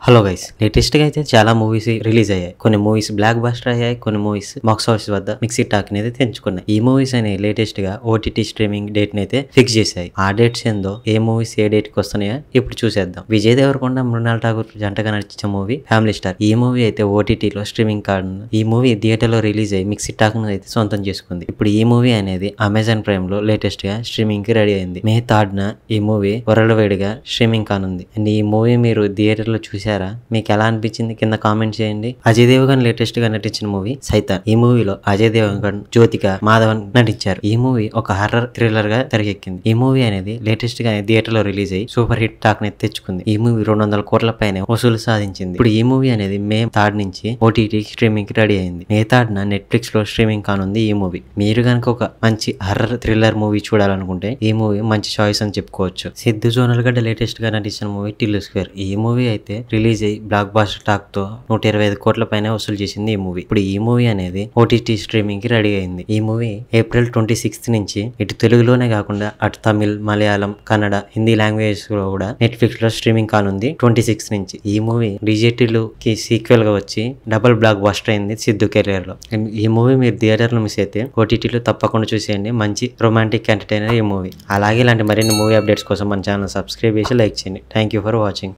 Hello guys, latest గా అయితే చాలా మూవీస్ రిలీజ్ అయ్యాయి. కొన్ని మూవీస్ బ్లాక్ బస్టర్ అయ్యాయి, కొన్ని మూవీస్ బాక్స్ ఆఫీస్ వద్ద మిక్సీ టాక్ అనేది తెంచుకున్నాయి. ఈ మూవీస్ అనేవి లేటెస్ట్ గా ఓటీటీ స్ట్రీమింగ్ డేట్ అయితే ఫిక్స్ చేశాయి. ఆ డేట్స్ ఏందో, ఏ మూవీస్ ఏ డేట్ కి వస్తున్నాయో ఇప్పుడు చూసేద్దాం. విజయ్ దేవరకొండ, మృణాల్ ఠాకూర్ జంటగా నటించిన మూవీ ఫ్యామిలీ స్టార్. ఈ మూవీ అయితే ఓటీటీలో స్ట్రీమింగ్ కార్డు, ఈ మూవీ థియేటర్ లో రిలీజ్ అయ్యి మిక్సీ టాక్ అయితే సొంతం చేసుకుంది. ఇప్పుడు ఈ మూవీ అనేది అమెజాన్ ప్రైమ్ లో లేటెస్ట్ గా స్ట్రీమింగ్ కి రెడీ అయింది. మే 3న ఈ మూవీ వరల్డ్ వైడ్ గా స్ట్రీమింగ్ కానుంది. అండ్ ఈ మూవీ మీరు థియేటర్ లో చూసారా? మీకు ఎలా అనిపించింది కింద కామెంట్ చేయండి. అజయ్ దేవగన్ లేటెస్ట్ గా నటించిన మూవీ సైతాన్. ఈ మూవీలో అజయ్ దేవగన్, జ్యోతిక, మాధవన్ నటించారు. ఈ మూవీ ఒక హర్రర్ థ్రిల్లర్ గా తెరకెక్కింది. ఈ మూవీ అనేది లేటెస్ట్ గా థియేటర్ లో రిలీజ్ అయ్యి సూపర్ హిట్ టాక్ ని తెచ్చుకుంది. ఈ మూవీ 200 కోట్ల పైన వసూలు సాధించింది. ఇప్పుడు ఈ మూవీ అనేది మే 3 నుంచి ఓటీటీ స్ట్రీమింగ్ కి రెడీ అయింది. మే 3న నెట్ఫ్లిక్స్ లో స్ట్రీమింగ్ కానుంది ఈ మూవీ. మీరు కనుక ఒక మంచి హర్రర్ థ్రిల్లర్ మూవీ చూడాలనుకుంటే ఈ మూవీ మంచి చాయిస్ అని చెప్పుకోవచ్చు. సిద్ధు జోనల్గడ్డ లేటెస్ట్ గా నటించిన మూవీ టిల్లు స్క్వేర్. ఈ మూవీ అయితే రిలీజ్ అయ్యి బ్లాక్ బాస్టర్ టాక్ తో 125 కోట్ల పైన వసూలు చేసింది ఈ మూవీ. ఇప్పుడు ఈ మూవీ అనేది ఓటీటీ స్ట్రీమింగ్ కి రెడీ అయింది. ఈ మూవీ ఏప్రిల్ 26 నుంచి ఇటు తెలుగులోనే కాకుండా అటు తమిళ్, మలయాళం, కన్నడ, హిందీ లాంగ్వేజ్ లో కూడా నెట్ఫ్లిక్స్ లో స్ట్రీమింగ్ కానుంది 26 నుంచి. ఈ మూవీ రిజెక్టివ్ కి సీక్వెల్ గా వచ్చి డబుల్ బ్లాక్ బస్టర్ అయింది సిద్ధు కెరియర్ లో. ఈ మూవీ మీరు థియేటర్ లో మిస్ అయితే ఓటీటీలో తప్పకుండా చూసేయండి. మంచి రొమాంటిక్ ఎంటర్టైనర్ ఈ మూవీ. అలాగే ఇలాంటి మరిన్ని మూవీ అప్డేట్స్ కోసం మన ఛానల్ సబ్స్క్రైబ్ చేసి లైక్ చేయండి. Thank you for watching.